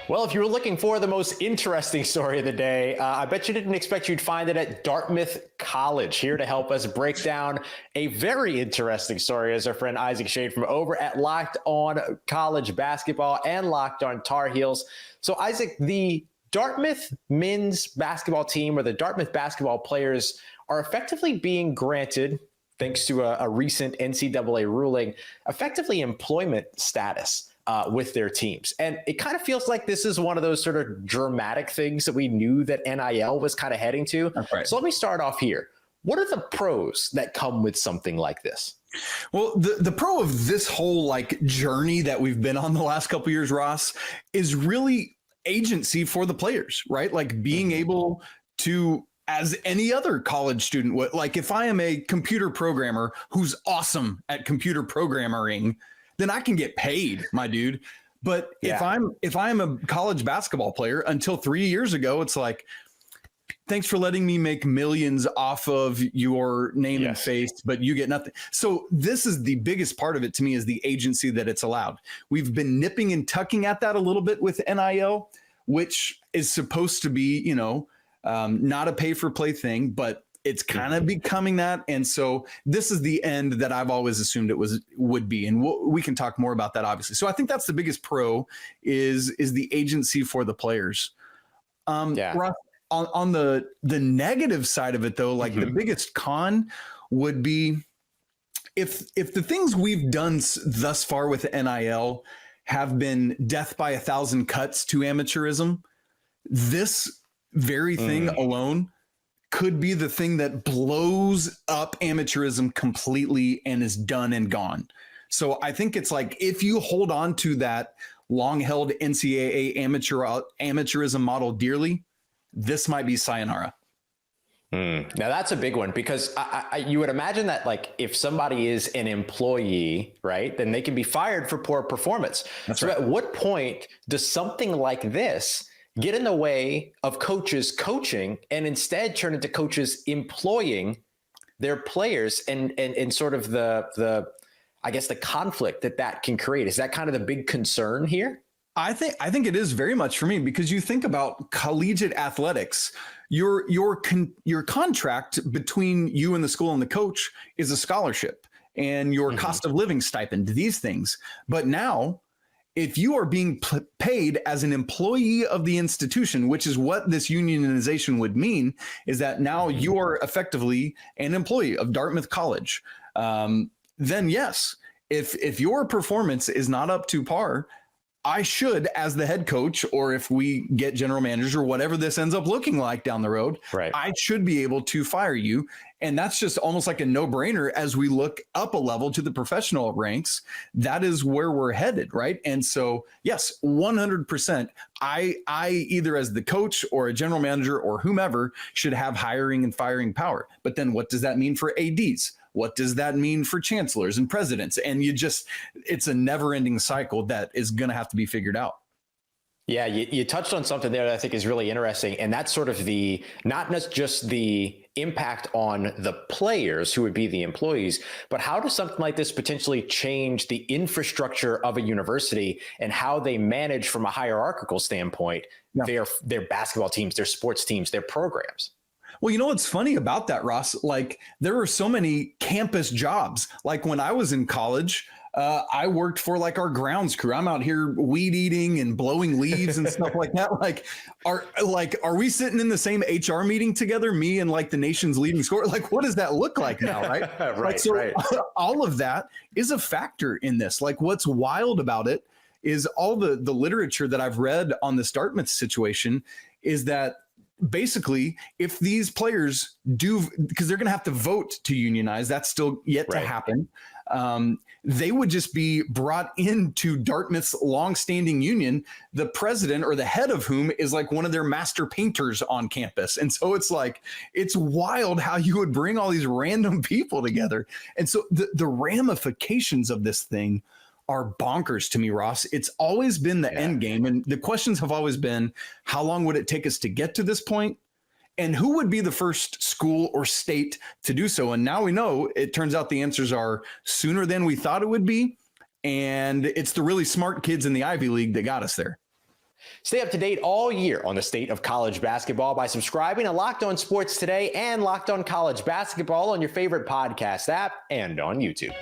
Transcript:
Well, if you were looking for the most interesting story of the day, I bet you didn't expect you'd find it at Dartmouth College. Here to help us break down a very interesting story is our friend Isaac Schade from over at Locked On College Basketball and Locked On Tar Heels. So, Isaac, the Dartmouth men's basketball team, or the Dartmouth basketball players, are effectively being granted, thanks to a recent NCAA ruling, effectively employment status with their teams. And it kind of feels like this is one of those sort of dramatic things that we knew that NIL was kind of heading to. Right. So let me start off here. What are the pros that come with something like this? Well, the pro of this whole journey that we've been on the last couple of years, Ross, is really agency for the players, right? Like being able to, as any other college student would, like if I am a computer programmer who's awesome at computer programming, then I can get paid, my dude. But if I'm a college basketball player, until 3 years ago, it's like, thanks for letting me make millions off of your name and face, but you get nothing. So this is the biggest part of it to me, is the agency that it's allowed. We've been nipping and tucking at that a little bit with NIL, which is supposed to be, not a pay for play thing, but it's kind of becoming that. And so this is the end that I've always assumed it would be. And we can talk more about that, obviously. So I think that's the biggest pro is the agency for the players. Ross, on the negative side of it, though, the biggest con would be if the things we've done thus far with NIL have been death by 1,000 cuts to amateurism, this very thing alone could be the thing that blows up amateurism completely and is done and gone. So I think it's like, if you hold on to that long-held NCAA amateurism model dearly, this might be sayonara. Now that's a big one, because you would imagine that if somebody is an employee, right, then they can be fired for poor performance. That's so right. At what point does something like this get in the way of coaches coaching and instead turn into coaches employing their players and sort of the I guess the conflict that can create? Is that kind of the big concern here? I think it is very much for me, because you think about collegiate athletics, your contract between you and the school and the coach is a scholarship and your cost of living stipend, these things. But now, if you are being paid as an employee of the institution, which is what this unionization would mean, is that now you are effectively an employee of Dartmouth College. Then yes, if your performance is not up to par, I should, as the head coach, or if we get general managers or whatever this ends up looking like down the road, right, I should be able to fire you. And that's just almost like a no-brainer as we look up a level to the professional ranks. That is where we're headed, right? And so, yes, 100%, I either as the coach or a general manager or whomever should have hiring and firing power. But then what does that mean for ADs? What does that mean for chancellors and presidents? And it's a never-ending cycle that is going to have to be figured out. Yeah, you touched on something there that I think is really interesting, and that's sort of not just the impact on the players who would be the employees, but how does something like this potentially change the infrastructure of a university and how they manage from a hierarchical standpoint their basketball teams, their sports teams, their programs? Well, you know what's funny about that, Ross? There are so many campus jobs. When I was in college, I worked for our grounds crew. I'm out here weed eating and blowing leaves and stuff like that. Are we sitting in the same HR meeting together? Me and the nation's leading scorer. What does that look like now? Right. Right. All of that is a factor in this. What's wild about it is all the literature that I've read on the Dartmouth situation is that basically, if these players do, because they're going to have to vote to unionize, that's still yet to happen. They would just be brought into Dartmouth's longstanding union, the president or the head of whom is one of their master painters on campus. And so it's wild how you would bring all these random people together. And so the ramifications of this thing are bonkers to me, Ross. It's always been the end game. And the questions have always been, how long would it take us to get to this point? And who would be the first school or state to do so? And now we know, it turns out the answers are sooner than we thought it would be. And it's the really smart kids in the Ivy League that got us there. Stay up to date all year on the state of college basketball by subscribing to Locked On Sports Today and Locked On College Basketball on your favorite podcast app and on YouTube.